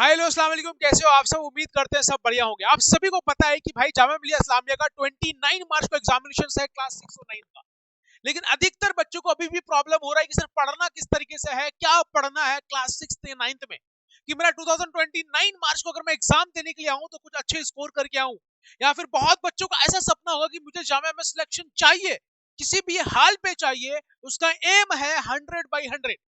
Hi hello अस्सलाम वालेकुम, कैसे हो आप सब। उम्मीद करते हैं सब बढ़िया होंगे। आप सभी को पता है कि भाई जामिया मिलिया इस्लामिया का 29 मार्च को एग्जामिनेशन है क्लास 6 और 9 का। लेकिन अधिकतर बच्चों को अभी भी प्रॉब्लम हो रहा है कि सर पढ़ना किस तरीके से है, क्या पढ़ना है क्लास 6 या 9 में। कि मेरा 2029 मार्च को अगर मैं एग्जाम देने के लिए आऊं तो कुछ अच्छे स्कोर करके आऊं, या फिर बहुत बच्चों का ऐसा सपना होगा कि मुझे जामिया में सिलेक्शन चाहिए, किसी भी हाल पे चाहिए। उसका एम है 100/100।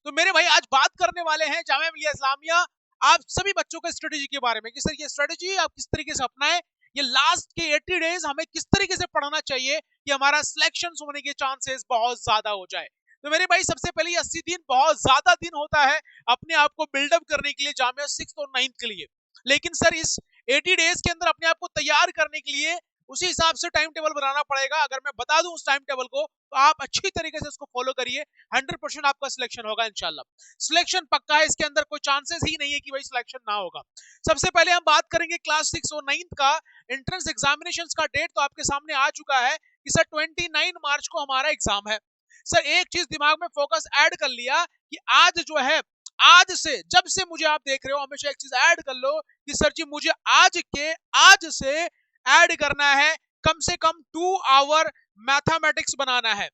तो मेरे भाई आज बात करने वाले हैं जामिया मिलिया इस्लामिया आप सभी बच्चों के स्ट्रेटेजी के बारे में कि सर ये स्ट्रेटेजी आप किस तरीके से अपनाएं। ये लास्ट के 80 डेज हमें किस तरीके से पढ़ना चाहिए कि हमारा सिलेक्शन होने के चांसेस बहुत ज्यादा हो जाए। तो मेरे भाई सबसे पहले 80 दिन बहुत ज्यादा दिन होता है अपने आप को बिल्डअप करने के लिए जामिया 6 और 9 के लिए। लेकिन सर इस 80 डेज के अंदर अपने आप को तैयार करने के लिए उसी हिसाब से टाइम टेबल बनाना पड़ेगा। अगर मैं बता दूं उस टाइम टेबल को तो आप अच्छी तरीके से उसको फॉलो करिए, 100% आपका सिलेक्शन होगा इंशाल्लाह। सिलेक्शन पक्का है, इसके अंदर कोई चांसेस ही नहीं है कि भाई सिलेक्शन ना होगा। सबसे पहले हम बात करेंगे क्लास 6 और 9 का एंट्रेंस एग्जामिनेशन का डेट तो आपके सामने आ चुका है कि सर 29 मार्च को हमारा एग्जाम है। सर एक चीज दिमाग में फोकस ऐड कर लिया कि आज जो है, आज से जब से मुझे आप देख रहे हो हमेशा एक चीज ऐड कर लो कि सर जी मुझे आज से ऐड करना है कम से कम 2 आवर मैथमेटिक्स बनाना है।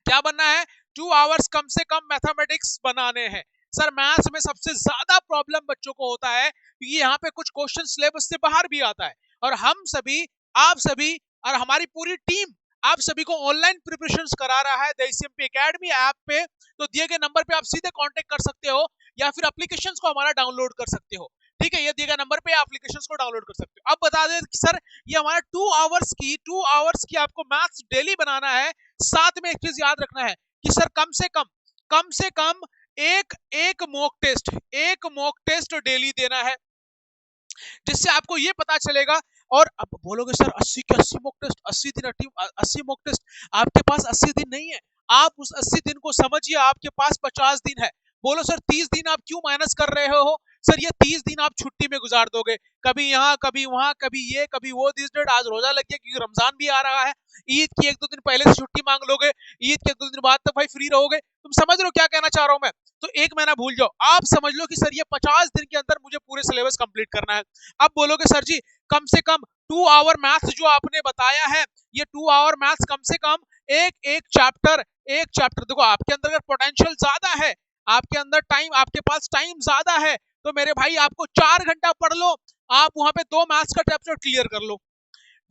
क्या बनना है? 2 आवर्स कम से कम मैथमेटिक्स बनाने हैं। सर मैथ्स में सबसे ज्यादा प्रॉब्लम बच्चों को होता है कि यहाँ पे कुछ क्वेश्चन सिलेबस से बाहर भी आता है, और हम सभी, आप सभी और हमारी पूरी टीम आप सभी को ऑनलाइन प्रिपरेशन करा रहा है द एकेडमी ऐप पे। तो दिए गए नंबर पे आप सीधे कांटेक्ट कर सकते हो या फिर एप्लीकेशन को हमारा डाउनलोड कर सकते हो। ठीक है, ये दिए गए नंबर पे एप्लीकेशन को डाउनलोड कर सकते हो। अब बता दें कि सर ये हमारा 2 आवर्स की आपको मैथ्स डेली बनाना है। साथ में एक चीज याद रखना है कि सर कम से कम एक एक मॉक टेस्ट डेली देना है, जिससे आपको ये पता चलेगा। और अब बोलोगे सर 80 के 80 मॉक टेस्ट, 80 दिन 80 मॉक टेस्ट, आपके पास 80 दिन नहीं है। आप उस 80 दिन को समझिए आपके पास 50 दिन है। बोलो सर 30 दिन आप क्यों माइनस कर रहे हो? सर ये 30 दिन आप छुट्टी में गुजार दोगे, कभी यहाँ कभी वहां, कभी ये कभी वो। दिस डेट आज रोजा लग गया क्योंकि रमजान भी आ रहा है, ईद की 1-2 दिन पहले से छुट्टी मांग लोगे, ईद के 1-2 दिन बाद तक भाई फ्री रहोगे। तुम समझ रहे हो क्या कहना चाह रहा हूं मैं? तो एक महीना भूल जाओ, आप समझ लो कि सर ये 50 दिन के अंदर मुझे पूरे सिलेबस कंप्लीट करना है। अब बोलोगे सर जी कम से कम 2 आवर मैथ्स जो आपने बताया है, ये 2 आवर मैथ्स कम से कम एक चैप्टर देखो आपके अंदर अगर पोटेंशियल ज्यादा है, आपके अंदर टाइम, आपके पास टाइम ज्यादा है, तो मेरे भाई आपको 4 घंटा पढ़ लो, आप वहां पे 2 मैथ्स का चैप्टर क्लियर कर लो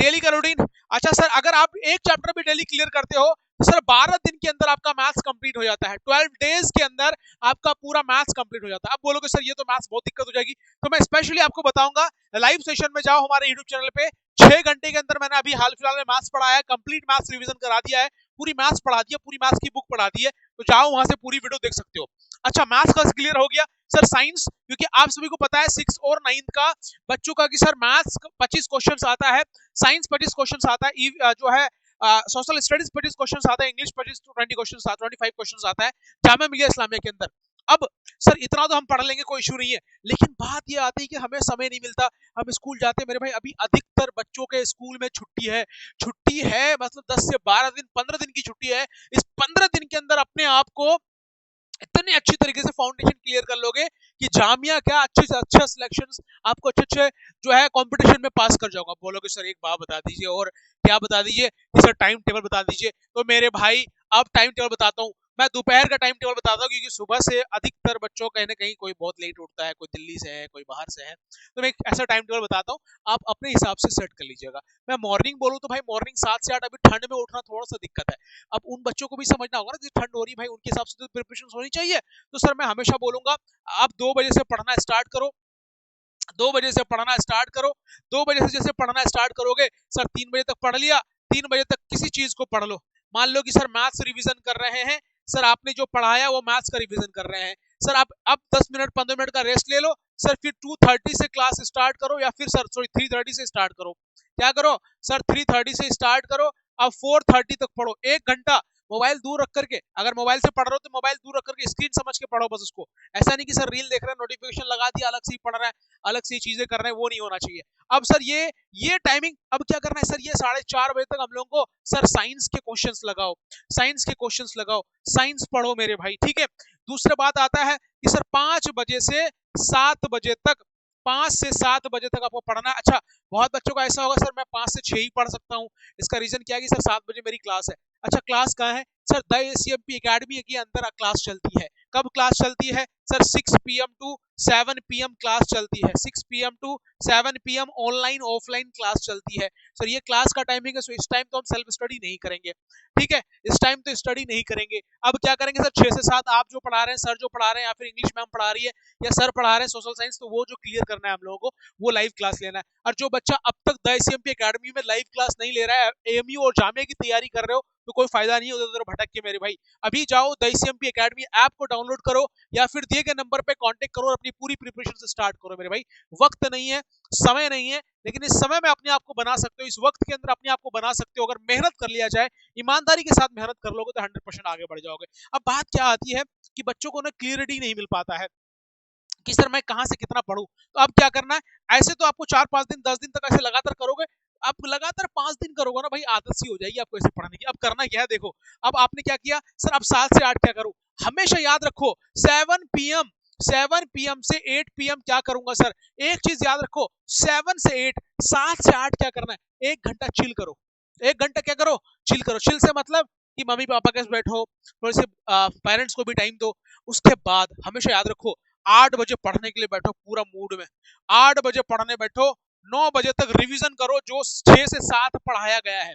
डेली का रूटीन। अच्छा सर अगर आप एक चैप्टर भी डेली क्लियर करते हो तो सर 12 दिन के अंदर आपका मैथ्स कंप्लीट हो जाता है, 12 डेज के अंदर आपका पूरा मैथ्स कंप्लीट हो जाता है। अब बोलोगे सर ये तो मैथ्स बहुत दिक्कत हो जाएगी, तो मैं स्पेशली आपको बताऊंगा, लाइव सेशन में जाओ हमारे यूट्यूब चैनल पे। 6 घंटे के अंदर मैंने अभी हाल फिलहाल में मैथ्स पढ़ाया है, कंप्लीट मैथ्स रिवीजन करा दिया है, पूरी मैथ्स पढ़ा दिया, पूरी मैथ्स की बुक पढ़ा दी है। तो जाओ वहां से पूरी वीडियो देख सकते हो। अच्छा मैथ्स का क्लियर हो गया। सर साइंस, क्योंकि आप सभी को पता है 6 और 9 का बच्चों का कि सर मैथ्स 25 क्वेश्चन आता है, साइंस 25 क्वेश्चन आता है, जो है सोशल स्टडीज 25 क्वेश्चन आता है, इंग्लिश 25 क्वेश्चन 25 क्वेश्चन आता है जामिया मिलिया इस्लामिया के अंदर। अब सर इतना तो हम पढ़ लेंगे, कोई इशू नहीं है, लेकिन बात ये आती है कि हमें समय नहीं मिलता, हम स्कूल जाते हैं। मेरे भाई अभी अधिकतर बच्चों के स्कूल में छुट्टी है मतलब 10 से 12 दिन, 15 दिन की छुट्टी है। इस 15 दिन के अंदर अपने आप को इतनी अच्छी तरीके से फाउंडेशन क्लियर कर लोगे कि जामिया क्या अच्छे से अच्छा सिलेक्शन आपको अच्छे जो है कंपटीशन में पास कर जाओगे। बोलोगे सर एक बात बता दीजिए, और क्या बता दीजिए कि सर टाइम टेबल बता दीजिए। तो मेरे भाई अब टाइम टेबल बताता हूँ, मैं दोपहर का टाइम टेबल बताता हूँ, क्योंकि सुबह से अधिकतर बच्चों कहीं ना कहीं कोई बहुत लेट उठता है, कोई दिल्ली से है, कोई बाहर से है। तो मैं एक ऐसा टाइम टेबल बताता हूँ, आप अपने हिसाब से सेट कर लीजिएगा। मैं मॉर्निंग बोलूँ तो भाई मॉर्निंग 7 से 8, अभी ठंड में उठना थोड़ा सा दिक्कत है। अब उन बच्चों को भी समझना होगा ना कि ठंड हो रही, भाई उनके हिसाब से तो प्रिपरेशन होनी चाहिए। तो सर मैं हमेशा बोलूंगा आप 2 बजे से पढ़ना स्टार्ट करो, 2 बजे से पढ़ना स्टार्ट करो। 2 बजे से जैसे पढ़ना स्टार्ट करोगे सर 3 बजे तक पढ़ लिया, 3 बजे तक किसी चीज को पढ़ लो। मान लो कि सर मैथ्स रिवीजन कर रहे हैं, सर आपने जो पढ़ाया वो मैथ्स का रिवीजन कर रहे हैं, सर आप अब 10 मिनट 15 मिनट का रेस्ट ले लो। सर फिर 2:30 से क्लास स्टार्ट करो, या फिर सर सॉरी 3:30 से स्टार्ट करो। क्या करो सर 3:30 से स्टार्ट करो, अब 4:30 तक पढ़ो 1 घंटा। मोबाइल दूर रख करके, अगर मोबाइल से पढ़ रहे हो तो मोबाइल दूर रख करके स्क्रीन समझ के पढ़ो बस उसको। ऐसा नहीं कि सर रील देख रहे हैं, नोटिफिकेशन लगा दिया, अलग से ही पढ़ रहे हैं, अलग से चीजें कर रहे हैं, वो नहीं होना चाहिए। अब सर ये टाइमिंग अब क्या करना है सर, ये 4:30 बजे तक हम लोगों को सर साइंस के क्वेश्चंस लगाओ, साइंस के क्वेश्चंस लगाओ, साइंस पढ़ो मेरे भाई, ठीक है। दूसरा बात आता है कि सर 5 बजे से 7 बजे तक, 5 से 7 बजे तक आपको पढ़ना है। अच्छा, बहुत बच्चों का ऐसा होगा सर मैं 5 से 6 ही पढ़ सकता हूँ, इसका रीजन क्या है कि सर 7 बजे मेरी क्लास है। अच्छा, क्लास कहाँ है सर? द एसीएमपी एकेडमी के अंदर क्लास चलती है। कब क्लास चलती है sir? 6 PM to 7 PM class चलती है। 6 PM to 7 PM online offline class चलती है। सर ये क्लास का टाइमिंग है, सो इस टाइम तो हम सेल्फ स्टडी नहीं करेंगे, ठीक है, इस टाइम तो स्टडी नहीं करेंगे। अब क्या करेंगे सर? 6 से 7 आप जो पढ़ा रहे हैं, सर जो पढ़ा रहे हैं, या फिर इंग्लिश मैम पढ़ा रही है, या सर पढ़ा रहे हैं सोशल साइंस, तो वो जो क्लियर करना है हम लोगों को, वो लाइव क्लास लेना है। और जो बच्चा अब तक द एसीएमपी एकेडमी में लाइव क्लास नहीं ले रहा है, एएमयू और जामिया की तैयारी कर रहे हो, तो कोई फायदा नहीं है उधर उधर भटक के मेरे भाई। अभी जाओ द एसीएमपी एकेडमी ऐप को डाउनलोड करो, या फिर दिए गए नंबर पे कांटेक्ट करो और अपनी पूरी प्रिपरेशन से स्टार्ट करो मेरे भाई। वक्त नहीं है, समय नहीं है, लेकिन इस समय में अपने आप को बना सकते हो, इस वक्त के अंदर अपने आप को बना सकते हो। अगर मेहनत कर लिया जाए, ईमानदारी के साथ मेहनत कर लोगे, तो 100% आगे बढ़ जाओगे। अब बात क्या आती है कि बच्चों को ना क्लियरिटी नहीं मिल पाता है कि सर मैं कहां से कितना पढूं। तो अब क्या करना है, ऐसे तो आपको 4-5 दिन 10 दिन तक ऐसे लगातार करोगे, आप लगातार 5 दिन करोगे ना भाई, आदत सी हो जाएगी आपको ऐसे पढ़ने की। अब करना क्या है देखो, अब आपने क्या किया सर, अब 7 से 8 क्या करूं? हमेशा याद रखो 7 PM, 7 PM से 8 PM क्या करूंगा सर? एक चीज याद रखो, 7 से 8, 7 से 8 क्या करना है? 1 घंटा चिल करो। 1 घंटा क्या करो? चिल करो। चिल से मतलब कि मम्मी पापा के साथ बैठो, थोड़े से पेरेंट्स को भी टाइम दो। उसके बाद हमेशा याद रखो 8 बजे पढ़ने के लिए बैठो पूरा मूड में। 8 बजे पढ़ने बैठो, 9 बजे तक रिवीजन करो जो 6 से 7 पढ़ाया गया है,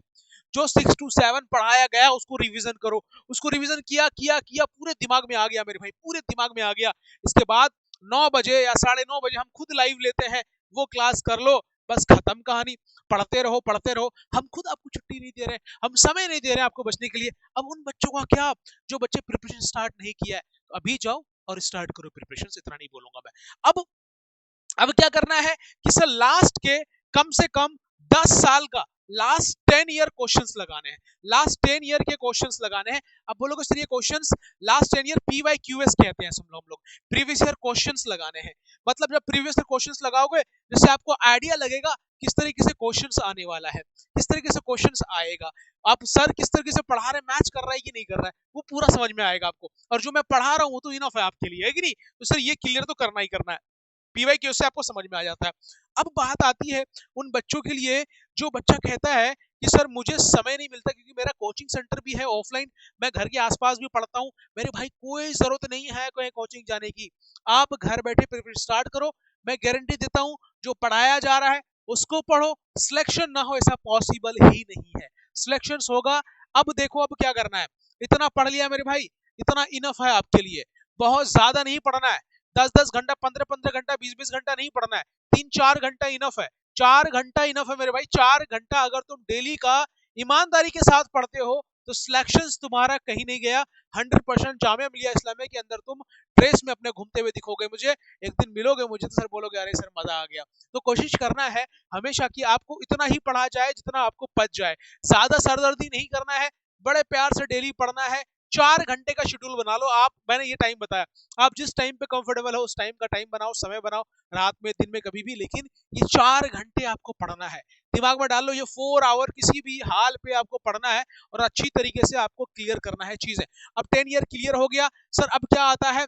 जो 6 टू 7 पढ़ाया गया है उसको रिवीजन करो। उसको रिवीजन किया किया किया, पूरे दिमाग में आ गया मेरे भाई, पूरे दिमाग में आ गया। इसके बाद 9 बजे या 9:30 बजे हम खुद लाइव लेते हैं, वो क्लास कर लो, बस खत्म कहानी। पढ़ते रहो पढ़ते रहो, हम खुद आपको छुट्टी नहीं दे रहे, हम समय नहीं दे रहे आपको बचने के लिए। अब उन बच्चों का क्या जो बच्चे प्रिपरेशन स्टार्ट नहीं किया है, तो अभी जाओ और स्टार्ट करो प्रिपरेशन। इतना नहीं बोलूंगा मैं। अब क्या करना है कि सर लास्ट के कम से कम 10 साल का, लास्ट 10 ईयर क्वेश्चंस लगाने हैं, लास्ट 10 ईयर के क्वेश्चंस लगाने हैं। अब बोलोगे सर ये क्वेश्चंस लास्ट 10 ईयर PYQS कहते हैं हम लोग प्रीवियस ईयर क्वेश्चंस लगाने हैं। मतलब जब प्रीवियस ईयर क्वेश्चंस लगाओगे, जिससे आपको आइडिया लगेगा किस तरीके से क्वेश्चंस आने वाला है, किस तरीके से क्वेश्चंस आएगा, आप सर किस तरीके से पढ़ा रहे हैं, मैच कर रहा है कि नहीं कर रहा है, वो पूरा समझ में आएगा आपको। और जो मैं पढ़ा रहा हूँ वो तो इनफ है आपके लिए, है कि नहीं? तो सर ये क्लियर तो करना ही करना है, PYQ से आपको समझ में आ जाता है। अब बात आती है उन बच्चों के लिए जो बच्चा कहता है कि सर मुझे समय नहीं मिलता क्योंकि मेरा कोचिंग सेंटर भी है ऑफलाइन, मैं घर के आसपास भी पढ़ता हूँ। मेरे भाई कोई जरूरत नहीं है कोई कोचिंग जाने की, आप घर बैठे प्रिपरेशन स्टार्ट करो। मैं गारंटी देता हूँ जो पढ़ाया जा रहा है उसको पढ़ो, सिलेक्शन ना हो ऐसा पॉसिबल ही नहीं है, सिलेक्शन होगा। अब देखो अब क्या करना है, इतना पढ़ लिया मेरे भाई, इतना इनफ है आपके लिए, बहुत ज्यादा नहीं पढ़ना है। 10-10 घंटा, 15-15 घंटा, 20-20 घंटा नहीं पढ़ना है, 3-4 घंटा इनफ है। 4 घंटा इनफ है मेरे भाई। 4 घंटा अगर तुम डेली का ईमानदारी के साथ पढ़ते हो, तो सिलेक्शन तुम्हारा कहीं नहीं गया। 100% जामिया मिलिया इस्लामिया के अंदर तुम ड्रेस में अपने घूमते हुए दिखोगे मुझे, एक दिन मिलोगे मुझे तो सर बोलोगे अरे सर मजा आ गया। तो कोशिश करना है हमेशा कि आपको इतना ही पढ़ा जाए जितना आपको पच जाए, ज्यादा सरदर्दी नहीं करना है, बड़े प्यार से डेली पढ़ना है। 4 घंटे का शेड्यूल बना लो आप, मैंने ये टाइम बताया, आप जिस टाइम पे कंफर्टेबल हो उस टाइम का टाइम बनाओ, समय बनाओ, रात में दिन में कभी भी, लेकिन ये 4 घंटे आपको पढ़ना है। दिमाग में डाल लो ये 4 आवर किसी भी हाल पे आपको पढ़ना है और अच्छी तरीके से आपको क्लियर करना है चीजें। अब 10 ईयर क्लियर हो गया सर, अब क्या आता है,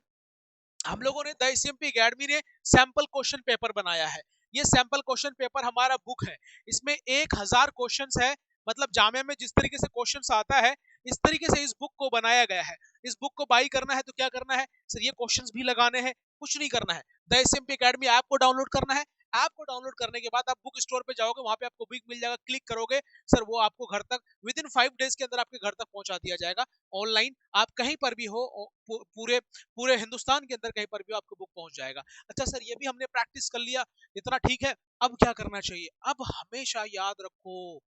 हम लोगों ने द एसीएमपी एकेडमी ने सैंपल क्वेश्चन पेपर बनाया है। ये सैंपल क्वेश्चन पेपर हमारा बुक है, इसमें 1000 क्वेश्चंस है। मतलब जामिया में जिस तरीके से क्वेश्चंस आता है इस तरीके से इस बुक को बनाया गया है। इस बुक को बाई करना है तो क्या करना है सर, ये क्वेश्चंस भी लगाने हैं, कुछ नहीं करना है, द एसीएमपी एकेडमी ऐप को डाउनलोड करना है। ऐप को डाउनलोड करने के बाद आप बुक स्टोर पे जाओगे, वहां पे आपको बुक मिल जाएगा, क्लिक करोगे सर वो आपको घर तक विद इन 5 डेज के अंदर आपके घर तक पहुंचा दिया जाएगा। ऑनलाइन आप कहीं पर भी हो, पूरे पूरे हिंदुस्तान के अंदर कहीं पर भी आपको बुक पहुंच जाएगा। अच्छा सर ये भी हमने प्रैक्टिस कर लिया, इतना ठीक है, अब क्या करना चाहिए? अब हमेशा याद रखो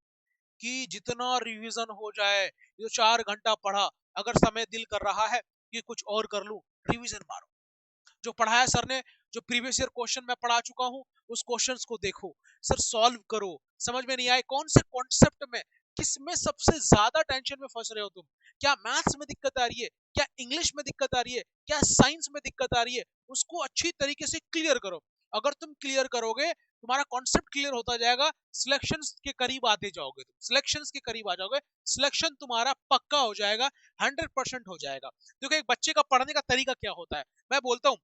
कि जितना रिवीजन हो जाए, ये 4 घंटा पढ़ा, अगर समय दिल कर रहा है कि कुछ और कर लूं, रिवीजन मारो। जो पढ़ाया सर ने, जो प्रीवियस ईयर क्वेश्चन मैं पढ़ा चुका हूं उस क्वेश्चंस को देखो सर, सॉल्व करो। समझ में नहीं आए कौन से कॉन्सेप्ट में, किस में सबसे ज्यादा टेंशन में फंस रहे हो तुम, क्या मैथ्स में दिक्कत आ रही है, क्या इंग्लिश में दिक्कत आ रही है, क्या साइंस में दिक्कत आ रही है, उसको अच्छी तरीके से क्लियर करो। अगर तुम क्लियर करोगे, तुम्हारा कॉन्सेप्ट क्लियर होता जाएगा, सिलेक्शंस के करीब आते जाओगे, तुम सिलेक्शंस के करीब आ जाओगे, सिलेक्शन तुम्हारा पक्का हो जाएगा, 100% हो जाएगा। क्योंकि एक बच्चे का पढ़ने का तरीका क्या होता है, मैं बोलता हूँ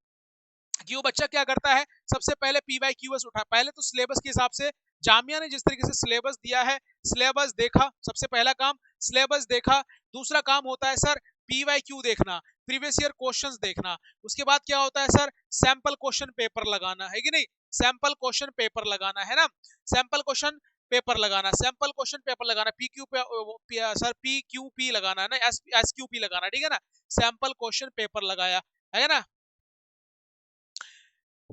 कि वो बच्चा क्या करता है, सबसे पहले PYQS उठा, पहले तो सिलेबस के हिसाब से जामिया ने जिस तरीके से सिलेबस दिया है, सिलेबस देखा, सबसे पहला काम सिलेबस देखा। दूसरा काम होता है सर PYQ देखना, प्रीवियस ईयर क्वेश्चंस देखना। उसके बाद क्या होता है सर, सैंपल क्वेश्चन पेपर लगाना, है कि नहीं, सैंपल क्वेश्चन पेपर लगाना है ना, सैंपल क्वेश्चन पेपर लगाना, सैंपल क्वेश्चन पेपर लगाना, सर PQP लगाना है ना, SQP लगाना, ठीक है ना, सैंपल क्वेश्चन पेपर लगाया है ना,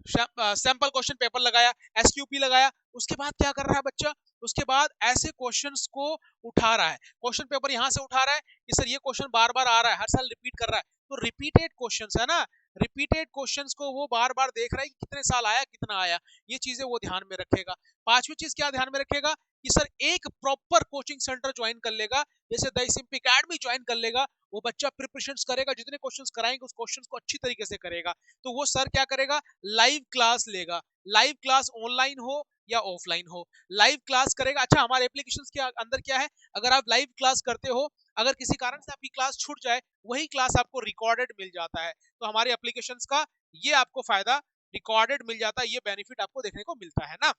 सैंपल क्वेश्चन पेपर लगाया, SQP लगाया। उसके बाद क्या कर रहा है बच्चा, उसके बाद ऐसे क्वेश्चंस को उठा रहा है, क्वेश्चन पेपर यहां से उठा रहा है कि सर ये क्वेश्चन बार बार आ रहा है, हर साल रिपीट कर रहा है, तो रिपीटेड क्वेश्चंस है ना, रिपीटेड क्वेश्चंस को वो बार बार देख रहा है कि कितने साल आया कितना आया, ये चीजें वो ध्यान में रखेगा। पांचवी चीज क्या ध्यान में रखेगा कि सर एक प्रॉपर कोचिंग सेंटर ज्वाइन कर लेगा, जैसे द सिंपल एकेडमी ज्वाइन कर लेगा, वो बच्चा प्रिपरेशंस करेगा, जितने क्वेश्चंस कराएंगे उस क्वेश्चंस को अच्छी तरीके से करेगा। तो वो सर क्या करेगा, लाइव क्लास लेगा, लाइव क्लास ऑनलाइन हो या ऑफलाइन हो, लाइव क्लास करेगा। अच्छा, हमारे एप्लीकेशंस के अंदर क्या है, अगर आप लाइव क्लास करते हो, अगर किसी कारण से आपकी क्लास छूट जाए, वही क्लास आपको रिकॉर्डेड मिल जाता है। तो हमारे एप्लीकेशंस का ये आपको फायदा, रिकॉर्डेड मिल जाता है, ये बेनिफिट आपको देखने को मिलता है ना।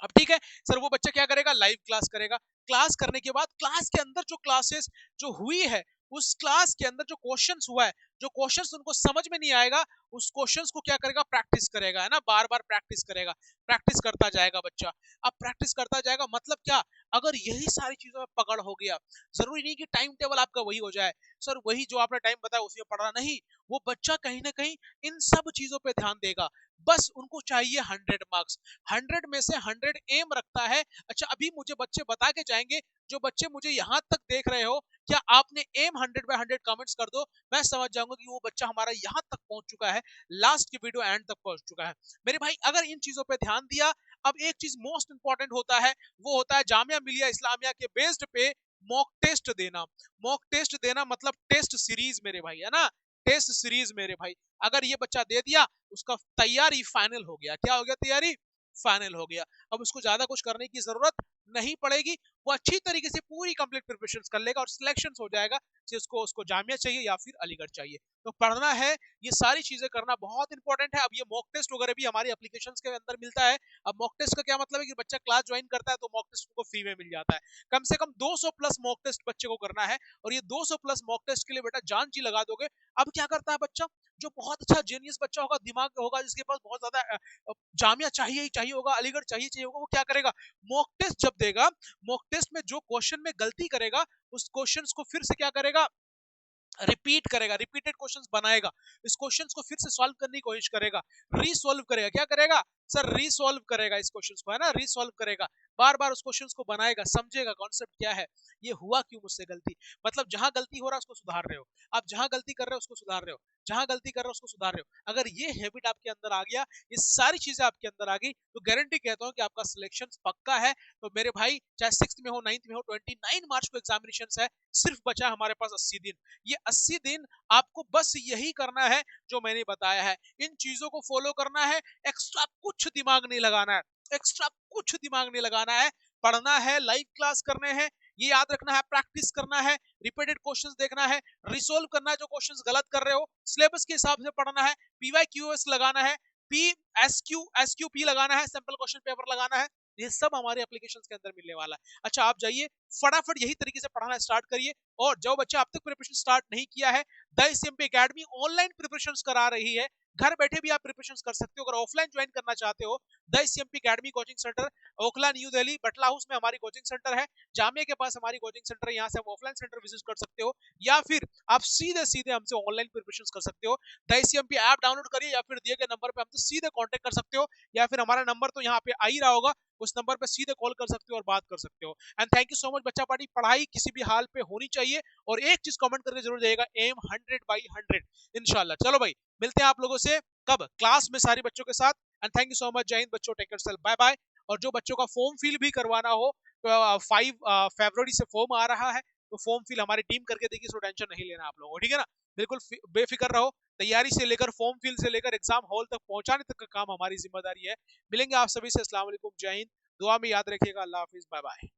अब ठीक है सर, वो बच्चा क्या करेगा, लाइव क्लास करेगा, क्लास करने के बाद क्लास के अंदर जो क्लासेस जो हुई है, उस क्लास के अंदर जो क्वेश्चंस हुआ है, जो क्वेश्चंस उनको समझ में नहीं आएगा, उस क्वेश्चंस को क्या करेगा, प्रैक्टिस करेगा, है ना, बार बार प्रैक्टिस करेगा, प्रैक्टिस करता जाएगा बच्चा। अब प्रैक्टिस करता जाएगा मतलब क्या, अगर यही सारी चीजों में पकड़ हो गया, जरूरी नहीं कि टाइम टेबल आपका वही हो जाए, सर वही जो आपने टाइम बताया उसी में पढ़ना नहीं, वो बच्चा कहीं ना कहीं इन सब चीजों पे ध्यान देगा। बस उनको चाहिए 100 मार्क्स, 100 में से 100 एम रखता है। अच्छा, अभी मुझे बच्चे बता के जाएंगे, जो बच्चे मुझे यहां तक देख रहे हो, क्या आपने एम 100/100 कमेंट्स कर दो, मैं समझ जाऊंगा कि वो बच्चा हमारा यहां तक पहुंच चुका है, लास्ट की वीडियो एंड तक पहुंच चुका है। मेरे भाई अगर इन चीजों पे ध्यान दिया, अब एक चीज मोस्ट इंपॉर्टेंट होता है, वो होता है जामिया मिलिया इस्लामिया के बेस्ड पे मॉक टेस्ट देना। मॉक टेस्ट देना मतलब टेस्ट सीरीज मेरे भाई, है ना, टेस्ट सीरीज मेरे भाई। अगर ये बच्चा दे दिया, उसका तैयारी फाइनल हो गया, क्या हो गया, तैयारी फाइनल हो गया। अब उसको ज्यादा कुछ करने की जरूरत नहीं पड़ेगी, वो अच्छी तरीके से पूरी कंप्लीट प्रिपरेशन कर लेगा और सिलेक्शन हो जाएगा कि उसको उसको जामिया चाहिए या फिर अलीगढ़ चाहिए। तो पढ़ना है, ये सारी चीजें करना बहुत इंपॉर्टेंट है। अब ये मॉक टेस्ट वगैरह भी हमारी एप्लीकेशंस के अंदर मिलता है। अब मॉक टेस्ट का क्या मतलब है कि बच्चा क्लास ज्वाइन करता है तो मॉक टेस्ट को फ्री में मिल जाता है। कम से कम 200 प्लस मॉक टेस्ट बच्चे को करना है, और ये 200 प्लस मॉक टेस्ट के लिए बेटा जान जी लगा दोगे। अब क्या करता है बच्चा, जो बहुत अच्छा जीनियस बच्चा होगा, दिमाग होगा, जिसके पास बहुत ज्यादा जामिया चाहिए ही चाहिए होगा, अलीगढ़ चाहिए होगा, वो क्या करेगा, मॉक टेस्ट जब देगा, मॉक टेस्ट में जो क्वेश्चन में गलती करेगा, उस क्वेश्चन को फिर से क्या करेगा, रिपीट करेगा, रिपीटेड क्वेश्चंस बनाएगा, इस क्वेश्चंस को फिर से सॉल्व करने की कोशिश करेगा, रीसॉल्व करेगा, क्या करेगा सर, रीसॉल्व करेगा इस क्वेश्चंस को, है ना, रीसॉल्व करेगा, बार बार उस क्वेश्चंस को बनाएगा, समझेगा कॉन्सेप्ट क्या है, ये हुआ क्यों मुझसे गलती, मतलब जहां गलती हो रहा है उसको सुधार रहे हो, आप जहां गलती कर रहे हो उसको सुधार रहे हो, जहां गलती कर रहे हो उसको सुधार रहे हो। अगर ये हैबिट आपके अंदर आ गया, ये सारी चीजें आपके अंदर आ गई, तो गारंटी कहता हूं कि आपका सिलेक्शन पक्का है। तो मेरे भाई चाहे 6th में हो, 9th में हो, 29 मार्च को एग्जामिनेशन है, सिर्फ बचा हमारे पास 80 दिन। ये 80 दिन आपको बस यही करना है जो मैंने बताया है, इन चीजों को फॉलो करना है, एक्स्ट्रा कुछ दिमाग नहीं लगाना है, एक्स्ट्रा कुछ दिमाग नहीं लगाना है, पढ़ना है, लाइव क्लास करने हैं, ये याद रखना है, प्रैक्टिस करना है, रिपीटेड क्वेश्चंस देखना है, रिसोल्व करना है जो क्वेश्चंस गलत कर रहे हो, सिलेबस के हिसाब से पढ़ना है, PYQS लगाना है, SQP लगाना है, सैंपल क्वेश्चन पेपर लगाना है, ये सब हमारे एप्लीकेशंस के अंदर मिलने वाला है। अच्छा, आप जाइए फटाफट यही तरीके से पढ़ना स्टार्ट करिए, और जो बच्चा अब तक प्रिपरेशन स्टार्ट नहीं किया है, the SMP academy online preparation करा रही है, घर बैठे भी आप प्रिपरेशन कर सकते हो। अगर ऑफलाइन ज्वाइन करना चाहते हो, the SMP academy coaching centre, Okhla new Delhi Battala house में हमारी कोचिंग सेंटर है, जामिया के पास हमारी कोचिंग सेंटर है, यहाँ से आप ऑफलाइन सेंटर विजिट कर सकते हो, या फिर आप सीधे सीधे हमसे ऑनलाइन प्रिपरेशन कर सकते हो। द SMP ऐप डाउनलोड करिए, या फिर दिए गए नंबर पे हमसे सीधे कॉन्टेक्ट कर सकते हो, या फिर हमारा नंबर तो यहाँ पे आ ही रहा होगा, उस नंबर पे सीधे कॉल कर सकते हो और बात कर सकते हो। And thank you so much बच्चा पार्टी, पढ़ाई किसी भी हाल पे होनी चाहिए, और एक चीज कमेंट करके जरूर जाइएगा, एम 100/100 इंशाल्लाह। चलो भाई, मिलते हैं आप लोगों से कब, क्लास में सारे बच्चों के साथ। And thank you so much, जय हिंद बच्चों, टेक केयर, बाय बाय। और जो बच्चों का फॉर्म फिल भी करवाना हो, 5 फरवरी से फॉर्म आ रहा है, तो फॉर्म फिल हमारी टीम करके देगी, सो टेंशन नहीं लेना आप लोगों को, ठीक है ना, बिल्कुल बेफिक्र रहो, तैयारी से लेकर फॉर्म फिल से लेकर एग्जाम हॉल तक पहुंचाने तक का काम हमारी जिम्मेदारी है। मिलेंगे आप सभी से, अस्सलाम वालेकुम, जय हिंद, दुआ में याद रखिएगा, अल्लाह हाफिज, बाय बाय।